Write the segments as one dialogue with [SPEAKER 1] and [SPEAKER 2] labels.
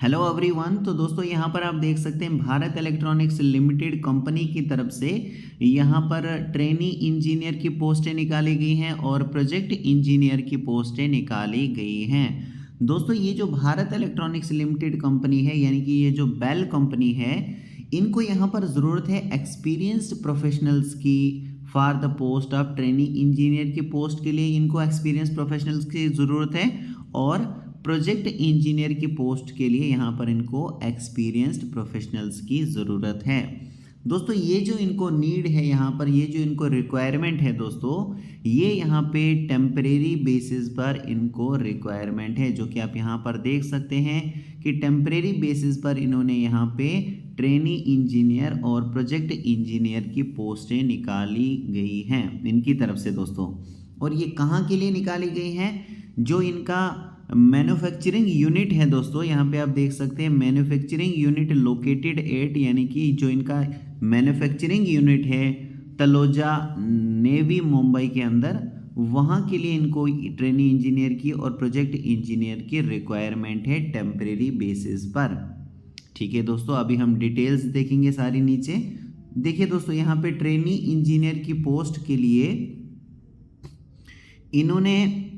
[SPEAKER 1] Hello everyone. तो दोस्तों यहाँ पर आप देख सकते हैं भारत इलेक्ट्रॉनिक्स लिमिटेड कंपनी की तरफ से यहाँ पर ट्रेनी इंजीनियर की पोस्टें निकाली गई हैं और प्रोजेक्ट इंजीनियर की पोस्टें निकाली गई हैं। दोस्तों ये जो भारत इलेक्ट्रॉनिक्स लिमिटेड कंपनी है यानी कि ये जो बेल कंपनी है, इनको यहाँ पर ज़रूरत है एक्सपीरियंस्ड प्रोफेशनल्स की for the post of trainee engineer की पोस्ट के लिए इनको एक्सपीरियंस प्रोफेशनल्स की ज़रूरत है और प्रोजेक्ट इंजीनियर की पोस्ट के लिए यहाँ पर इनको एक्सपीरियंस्ड प्रोफेशनल्स की ज़रूरत है। दोस्तों ये जो इनको नीड है यहाँ पर, ये जो इनको रिक्वायरमेंट है दोस्तों, ये यहाँ पे टेम्परेरी बेसिस पर इनको रिक्वायरमेंट है, जो कि आप यहाँ पर देख सकते हैं कि टेम्परेरी बेसिस पर इन्होंने यहाँ पे ट्रेनी इंजीनियर और प्रोजेक्ट इंजीनियर की पोस्टें निकाली गई हैं इनकी तरफ से दोस्तों। और ये कहाँ के लिए निकाली गई हैं? जो इनका मैन्युफैक्चरिंग यूनिट है दोस्तों, यहाँ पे आप देख सकते हैं मैन्युफैक्चरिंग यूनिट लोकेटेड एट, यानी कि जो इनका मैन्युफैक्चरिंग यूनिट है तलोजा नेवी मुंबई के अंदर, वहाँ के लिए इनको ट्रेनी इंजीनियर की और प्रोजेक्ट इंजीनियर की रिक्वायरमेंट है टेम्परेरी बेसिस पर। ठीक है दोस्तों, अभी हम डिटेल्स देखेंगे सारी नीचे। देखिए दोस्तों, यहाँ पे ट्रेनी इंजीनियर की पोस्ट के लिए इन्होंने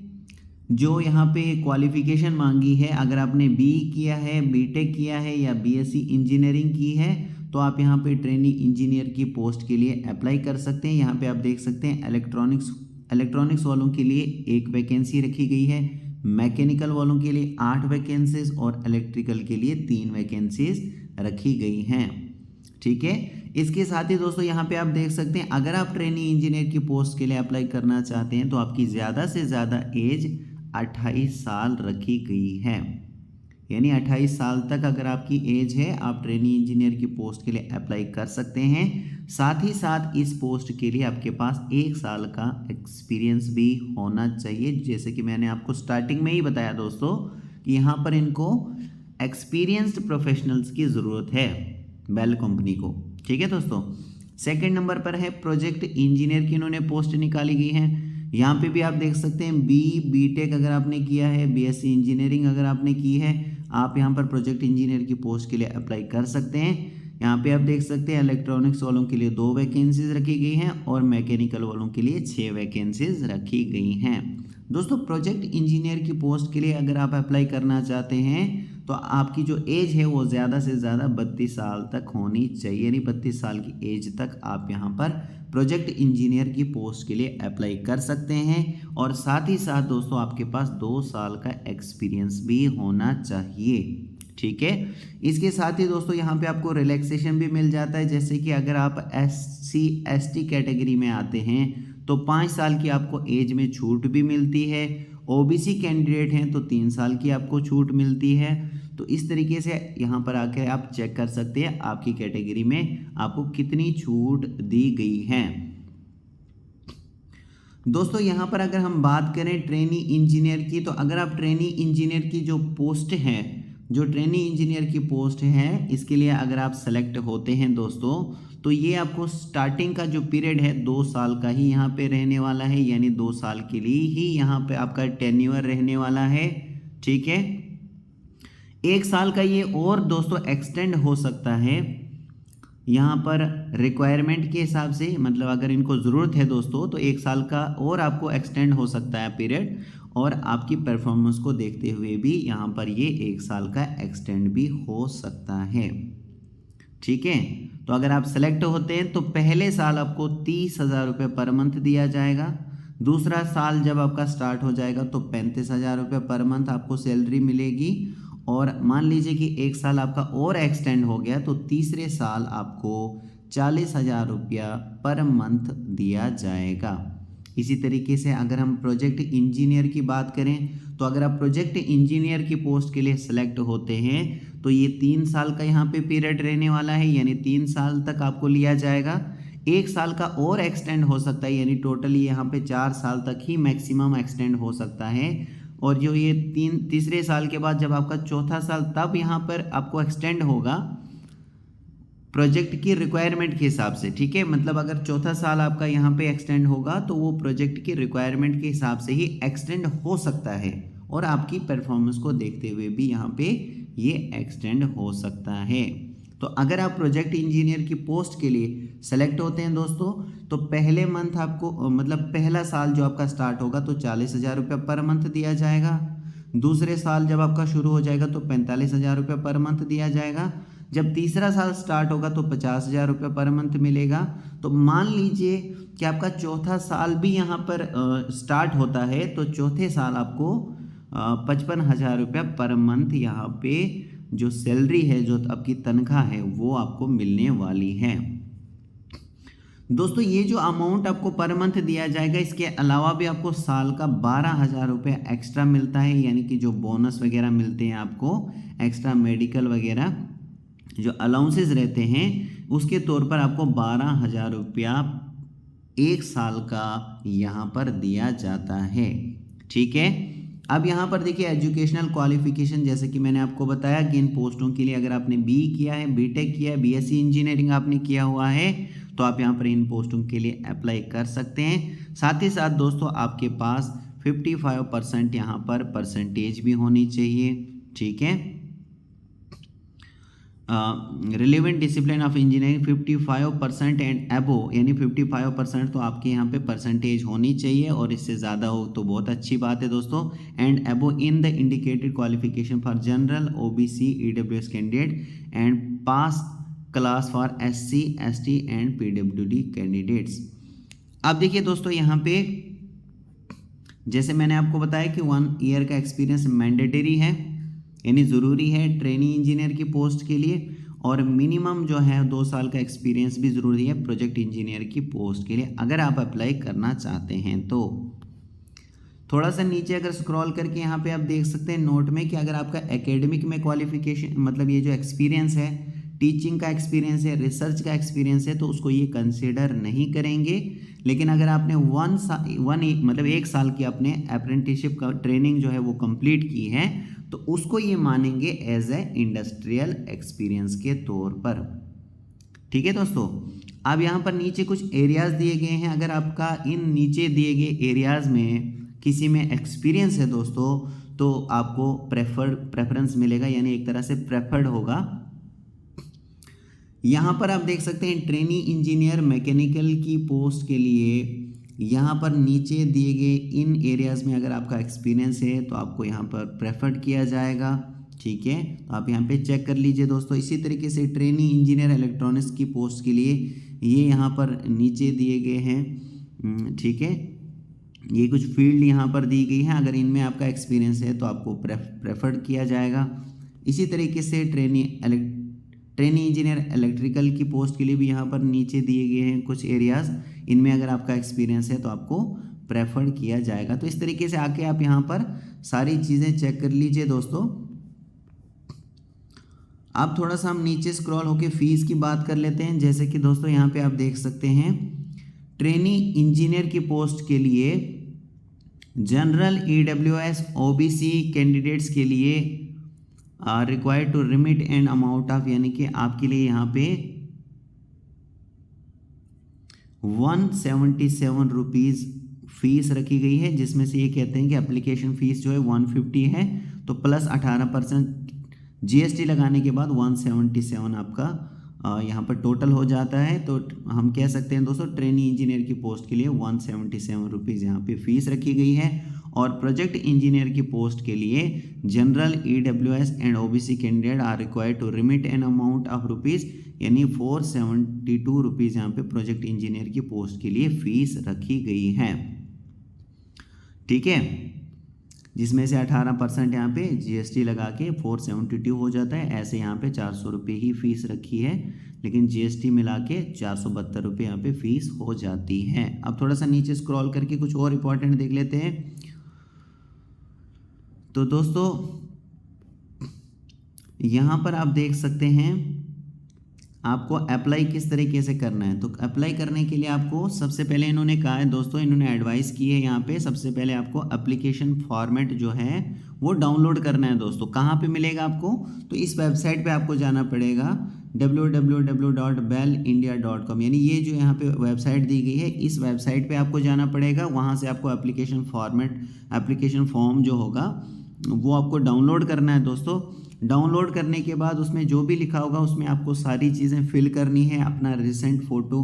[SPEAKER 1] जो यहाँ पे क्वालिफ़िकेशन मांगी है, अगर आपने बीई किया है, बीटेक किया है या बीएससी इंजीनियरिंग की है तो आप यहाँ पे ट्रेनी इंजीनियर की पोस्ट के लिए अप्लाई कर सकते हैं। यहाँ पे आप देख सकते हैं इलेक्ट्रॉनिक्स वालों के लिए 1 वैकेंसी रखी गई है, मैकेनिकल वालों के लिए 8 वैकेंसीज और इलेक्ट्रिकल के लिए 3 वैकेंसीज रखी गई हैं। ठीक है, इसके साथ ही दोस्तों यहाँ पे आप देख सकते हैं अगर आप ट्रेनी इंजीनियर की पोस्ट के लिए अप्लाई करना चाहते हैं तो आपकी ज़्यादा से ज़्यादा एज 28 साल रखी गई है, यानी 28 साल तक अगर आपकी एज है आप ट्रेनी इंजीनियर की पोस्ट के लिए अप्लाई कर सकते हैं। साथ ही साथ इस पोस्ट के लिए आपके पास 1 साल का एक्सपीरियंस भी होना चाहिए, जैसे कि मैंने आपको स्टार्टिंग में ही बताया दोस्तों कि यहाँ पर इनको एक्सपीरियंस्ड प्रोफेशनल्स की ज़रूरत है बेल कंपनी को। ठीक है दोस्तों, सेकंड नंबर पर है प्रोजेक्ट इंजीनियर की इन्होंने पोस्ट निकाली गई है। यहाँ पे भी आप देख सकते हैं बीटेक अगर आपने किया है, बीएससी इंजीनियरिंग अगर आपने की है, आप यहाँ पर प्रोजेक्ट इंजीनियर की पोस्ट के लिए अप्लाई कर सकते हैं। यहाँ पे आप देख सकते हैं इलेक्ट्रॉनिक्स वालों के लिए 2 वैकेंसीज रखी गई हैं और मैकेनिकल वालों के लिए 6 वैकेंसीज रखी गई हैं। दोस्तों प्रोजेक्ट इंजीनियर की पोस्ट के लिए अगर आप अप्लाई करना चाहते हैं तो आपकी जो एज है वो ज़्यादा से ज़्यादा 32 साल तक होनी चाहिए, यानी 32 साल की एज तक आप यहाँ पर प्रोजेक्ट इंजीनियर की पोस्ट के लिए अप्लाई कर सकते हैं। और साथ ही साथ दोस्तों आपके पास 2 साल का एक्सपीरियंस भी होना चाहिए। ठीक है, इसके साथ ही दोस्तों यहाँ पे आपको रिलैक्सेशन भी मिल जाता है, जैसे कि अगर आप SC ST कैटेगरी में आते हैं तो 5 साल की आपको एज में छूट भी मिलती है, OBC कैंडिडेट हैं तो 3 साल की आपको छूट मिलती है। तो इस तरीके से यहाँ पर आकर आप चेक कर सकते हैं आपकी कैटेगरी में आपको कितनी छूट दी गई है। दोस्तों यहाँ पर अगर हम बात करें ट्रेनी इंजीनियर की, तो अगर आप ट्रेनी इंजीनियर की जो पोस्ट है, जो ट्रेनी इंजीनियर की पोस्ट है, इसके लिए अगर आप सेलेक्ट होते हैं दोस्तों तो ये आपको स्टार्टिंग का जो पीरियड है 2 साल का ही यहाँ पे रहने वाला है, यानी 2 साल के लिए ही यहाँ पे आपका टेन्योर रहने वाला है। ठीक है, 1 साल का ये और दोस्तों एक्सटेंड हो सकता है यहाँ पर रिक्वायरमेंट के हिसाब से, मतलब अगर इनको ज़रूरत है दोस्तों तो 1 साल का और आपको एक्सटेंड हो सकता है पीरियड, और आपकी परफॉर्मेंस को देखते हुए भी यहाँ पर ये 1 साल का एक्सटेंड भी हो सकता है। ठीक है, तो अगर आप सेलेक्ट होते हैं तो पहले साल आपको 30,000 रुपये पर मंथ दिया जाएगा, दूसरा साल जब आपका स्टार्ट हो जाएगा तो 35,000 रुपये पर मंथ आपको सैलरी मिलेगी, और मान लीजिए कि 1 साल आपका और एक्सटेंड हो गया तो तीसरे साल आपको 40,000 रुपया पर मंथ दिया जाएगा। इसी तरीके से अगर हम प्रोजेक्ट इंजीनियर की बात करें तो अगर आप प्रोजेक्ट इंजीनियर की पोस्ट के लिए सेलेक्ट होते हैं तो ये 3 साल का यहाँ पे पीरियड रहने वाला है, यानी 3 साल तक आपको लिया जाएगा। 1 साल का और एक्सटेंड हो सकता है, यानी टोटली यहाँ पे 4 साल तक ही मैक्सिमम एक्सटेंड हो सकता है। और जो ये तीसरे साल के बाद जब आपका चौथा साल, तब यहाँ पर आपको एक्सटेंड होगा प्रोजेक्ट की रिक्वायरमेंट के हिसाब से। ठीक है, मतलब अगर चौथा साल आपका यहाँ पे एक्सटेंड होगा तो वो प्रोजेक्ट की रिक्वायरमेंट के हिसाब से ही एक्सटेंड हो सकता है, और आपकी परफॉर्मेंस को देखते हुए भी यहाँ पे ये एक्सटेंड हो सकता है। तो अगर आप प्रोजेक्ट इंजीनियर की पोस्ट के लिए सेलेक्ट होते हैं दोस्तों, तो पहले मंथ आपको मतलब पहला साल जो आपका स्टार्ट होगा तो 40,000 रुपये पर मंथ दिया जाएगा। दूसरे साल जब आपका शुरू हो जाएगा तो 45,000 रुपये पर मंथ दिया जाएगा। जब तीसरा साल स्टार्ट होगा तो 50,000 रुपये पर मंथ मिलेगा। तो मान लीजिए कि आपका चौथा साल भी यहाँ पर स्टार्ट होता है, तो चौथे साल आपको 55,000 रुपये पर मंथ यहाँ पे जो सैलरी है, जो आपकी तनख्वाह है, वो आपको मिलने वाली है। दोस्तों ये जो अमाउंट आपको पर मंथ दिया जाएगा, इसके अलावा भी आपको साल का 12,000 रुपये एक्स्ट्रा मिलता है, यानी कि जो बोनस वगैरह मिलते हैं आपको, एक्स्ट्रा मेडिकल वगैरह जो अलाउंसेस रहते हैं, उसके तौर पर आपको 12,000 रुपया एक साल का यहाँ पर दिया जाता है। ठीक है। अब यहाँ पर देखिए एजुकेशनल क्वालिफिकेशन, जैसे कि मैंने आपको बताया कि इन पोस्टों के लिए अगर आपने बी किया है, बीटेक किया है, बीएससी इंजीनियरिंग आपने किया हुआ है, तो आप यहाँ पर इन पोस्टों के लिए अप्लाई कर सकते हैं। साथ ही साथ दोस्तों आपके पास 55% यहाँ पर परसेंटेज भी होनी चाहिए। ठीक है। Relevant discipline of engineering 55% and above, यानी 55% तो आपके यहाँ पे परसेंटेज होनी चाहिए, और इससे ज़्यादा हो तो बहुत अच्छी बात है दोस्तों। And above in the indicated qualification for general, OBC, EWS candidate and pass class for SC, ST and PWD candidates. अब देखिए दोस्तों यहाँ पे जैसे मैंने आपको बताया कि 1 ईयर का एक्सपीरियंस मैंडेटरी है, यानी ज़रूरी है ट्रेनी इंजीनियर की पोस्ट के लिए, और मिनिमम जो है 2 साल का एक्सपीरियंस भी ज़रूरी है प्रोजेक्ट इंजीनियर की पोस्ट के लिए, अगर आप अप्लाई करना चाहते हैं तो। थोड़ा सा नीचे अगर स्क्रॉल करके यहाँ पे आप देख सकते हैं नोट में कि अगर आपका एकेडमिक में क्वालिफिकेशन, मतलब ये जो एक्सपीरियंस है, टीचिंग का एक्सपीरियंस है, रिसर्च का एक्सपीरियंस है, तो उसको ये कंसिडर नहीं करेंगे। लेकिन अगर आपने 1 साल की आपने अप्रेंटिसशिप का ट्रेनिंग जो है वो कंप्लीट की है, तो उसको ये मानेंगे एज ए इंडस्ट्रियल एक्सपीरियंस के तौर पर। ठीक है दोस्तों। अब यहाँ पर नीचे कुछ एरियाज दिए गए हैं, अगर आपका इन नीचे दिए गए एरियाज में किसी में एक्सपीरियंस है दोस्तों, तो आपको प्रेफरेंस मिलेगा, यानी एक तरह से प्रेफर्ड होगा। यहाँ पर आप देख सकते हैं ट्रेनी इंजीनियर मैकेनिकल की पोस्ट के लिए यहाँ पर नीचे दिए गए इन एरियाज़ में अगर आपका एक्सपीरियंस है तो आपको यहाँ पर प्रेफर्ड किया जाएगा। ठीक है। तो आप यहाँ पे चेक कर लीजिए दोस्तों। इसी तरीके से ट्रेनी इंजीनियर इलेक्ट्रॉनिक्स की पोस्ट के लिए ये यहाँ पर नीचे दिए गए हैं। ठीक है। ये कुछ फील्ड यहाँ पर दी गई हैं, अगर इनमें आपका एक्सपीरियंस है तो आपको प्रेफर्ड किया जाएगा। इसी तरीके से ट्रेनी इंजीनियर इलेक्ट्रिकल की पोस्ट के लिए भी यहाँ पर नीचे दिए गए हैं कुछ एरियाज़, इनमें अगर आपका एक्सपीरियंस है तो आपको प्रेफर्ड किया जाएगा। तो इस तरीके से आके आप यहाँ पर सारी चीज़ें चेक कर लीजिए दोस्तों। अब थोड़ा सा हम नीचे स्क्रॉल होके फीस की बात कर लेते हैं। जैसे कि दोस्तों यहाँ पे आप देख सकते हैं ट्रेनी इंजीनियर की पोस्ट के लिए जनरल, ईडब्ल्यूएस, ओबीसी कैंडिडेट्स के लिए required to remit and amount of, यानी कि आपके लिए यहाँ पे 177 रुपीज़ फीस रखी गई है, जिसमें से ये कहते हैं कि एप्लीकेशन फ़ीस जो है 150 है, तो प्लस 18% जीएसटी लगाने के बाद 177 आपका यहाँ पर टोटल हो जाता है। तो हम कह सकते हैं दोस्तों ट्रेनी इंजीनियर की पोस्ट के लिए 177 रुपीज़ यहाँ पे फीस रखी गई है। और प्रोजेक्ट इंजीनियर की पोस्ट के लिए general, EWS and OBC candidate are required to remit an amount of rupees, यानी 472 रुपीज़ यहाँ पे प्रोजेक्ट इंजीनियर की पोस्ट के लिए फ़ीस रखी गई है। ठीक है। जिसमें से 18% यहाँ पे जीएसटी लगा के 472 हो जाता है। ऐसे यहाँ पे 400 रुपये ही फ़ीस रखी है, लेकिन जीएसटी मिला के 472 रुपये यहाँ पे फ़ीस हो जाती है। अब थोड़ा सा नीचे स्क्रॉल करके कुछ और इम्पोर्टेंट देख लेते हैं। तो दोस्तों यहाँ पर आप देख सकते हैं आपको अप्लाई किस तरीके से करना है। तो अप्लाई करने के लिए आपको सबसे पहले इन्होंने कहा है दोस्तों, इन्होंने एडवाइस की है यहाँ पे, सबसे पहले आपको एप्लीकेशन फॉर्मेट जो है वो डाउनलोड करना है दोस्तों। कहाँ पे मिलेगा आपको? तो इस वेबसाइट पे आपको जाना पड़ेगा www.bellindia.com, यानी ये जो यहाँ पे वेबसाइट दी गई है इस वेबसाइट पे आपको जाना पड़ेगा। वहाँ से आपको एप्लीकेशन फॉर्म जो होगा वो आपको डाउनलोड करना है दोस्तों। डाउनलोड करने के बाद उसमें जो भी लिखा होगा उसमें आपको सारी चीज़ें फिल करनी है। अपना recent photo,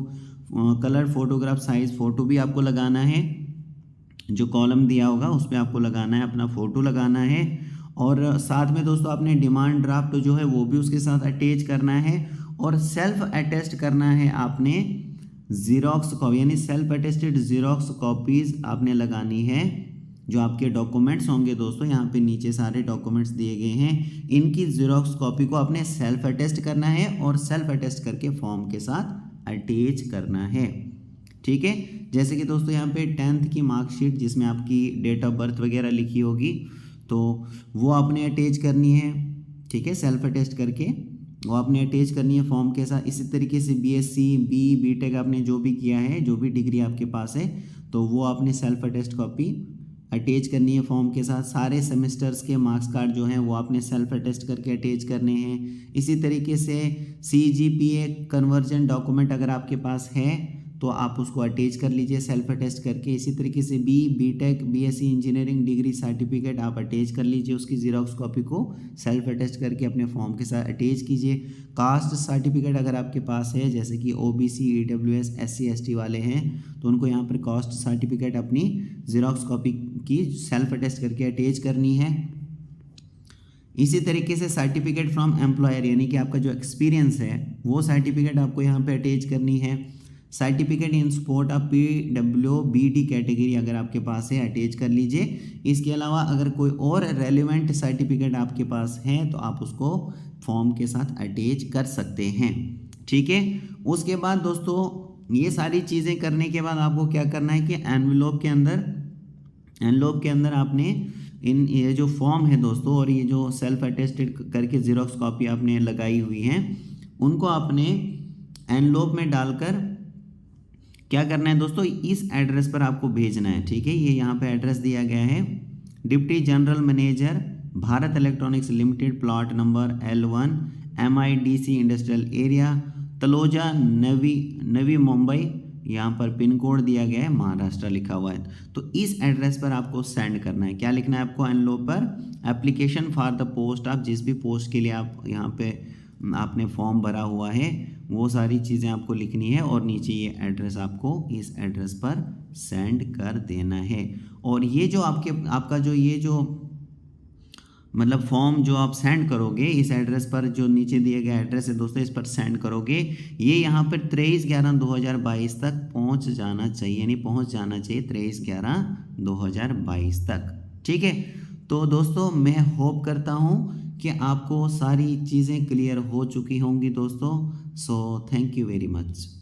[SPEAKER 1] colour photograph size photo भी आपको लगाना है। जो कॉलम दिया होगा उस पर आपको लगाना है, अपना फ़ोटो लगाना है। और साथ में दोस्तों आपने डिमांड ड्राफ्ट जो है वो भी उसके साथ अटैच करना है। और सेल्फ अटेस्ट करना है आपने ज़ीरॉक्स कॉपी, यानी सेल्फ अटेस्टेड ज़ीरॉक्स कॉपीज़ आपने लगानी है। जो आपके डॉक्यूमेंट्स होंगे दोस्तों, यहाँ पे नीचे सारे डॉक्यूमेंट्स दिए गए हैं, इनकी ज़ीरॉक्स कॉपी को आपने सेल्फ अटेस्ट करना है और सेल्फ अटेस्ट करके फॉर्म के साथ अटैच करना है। ठीक है, जैसे कि दोस्तों यहाँ पे 10th की मार्कशीट जिसमें आपकी डेट ऑफ बर्थ वगैरह लिखी होगी तो वो आपने अटैच करनी है। ठीक है, सेल्फ अटेस्ट करके वो आपने अटैच करनी है फॉर्म के साथ। इसी तरीके से बीएससी, बीटेक आपने जो भी किया है, जो भी डिग्री आपके पास है, तो वो आपने सेल्फ अटेस्ट कॉपी अटैच करनी है फॉर्म के साथ। सारे सेमेस्टर्स के मार्क्स कार्ड जो हैं वो आपने सेल्फ अटेस्ट करके अटैच करने हैं। इसी तरीके से CGPA कन्वर्जन डॉक्यूमेंट अगर आपके पास है तो आप उसको अटैच कर लीजिए सेल्फ अटेस्ट करके। इसी तरीके से B Tech, B Sc engineering degree certificate आप अटैच कर लीजिए, उसकी ज़ीरॉक्स कॉपी को सेल्फ अटेस्ट करके अपने फॉर्म के साथ अटैच कीजिए। कास्ट सर्टिफिकेट अगर आपके पास है, जैसे कि OBC, EWS, SC ST वाले हैं, तो उनको यहाँ पर कास्ट सर्टिफिकेट अपनी ज़ीरॉक्स कॉपी की सेल्फ अटेस्ट करके अटैच करनी है। इसी तरीके से सर्टिफिकेट फ्रॉम एम्प्लॉयर, यानी कि आपका जो एक्सपीरियंस है वो सर्टिफिकेट आपको यहाँ पे अटैच करनी है। Certificate in sport of PWBD category अगर आपके पास है अटैच कर लीजिए। इसके अलावा अगर कोई और रेलिवेंट सर्टिफिकेट आपके पास है तो आप उसको फॉर्म के साथ अटैच कर सकते हैं। ठीक है, उसके बाद दोस्तों ये सारी चीज़ें करने के बाद आपको क्या करना है कि एनवेलोप के अंदर आपने ये जो फॉर्म है दोस्तों और ये जो सेल्फ अटेस्टेड करके ज़ीरॉक्स कॉपी आपने लगाई हुई हैं उनको आपने एनवेलोप में डालकर क्या करना है दोस्तों, इस एड्रेस पर आपको भेजना है। ठीक है, ये यहाँ पे एड्रेस दिया गया है, deputy general manager Bharat Electronics Limited, plot number L1, MIDC industrial area, Taloja, Navi Mumbai. यहाँ पर पिन कोड दिया गया है, महाराष्ट्र लिखा हुआ है। तो इस एड्रेस पर आपको सेंड करना है। क्या लिखना है आपको एनवेलोप पर, एप्लीकेशन फॉर द पोस्ट, आप जिस भी पोस्ट के लिए आप यहाँ पे आपने फॉर्म भरा हुआ है वो सारी चीज़ें आपको लिखनी है और नीचे ये एड्रेस आपको इस एड्रेस पर सेंड कर देना है। और ये जो आपका जो ये जो मतलब फॉर्म जो आप सेंड करोगे इस एड्रेस पर, जो नीचे दिए गया एड्रेस है दोस्तों, इस पर सेंड करोगे, ये यहाँ पर 23/11/2022 तक पहुँच जाना चाहिए, यानी पहुँच जाना चाहिए 23/11/2022 तक। ठीक है, तो दोस्तों मैं होप करता हूँ कि आपको सारी चीज़ें क्लियर हो चुकी होंगी दोस्तों। So thank you very much.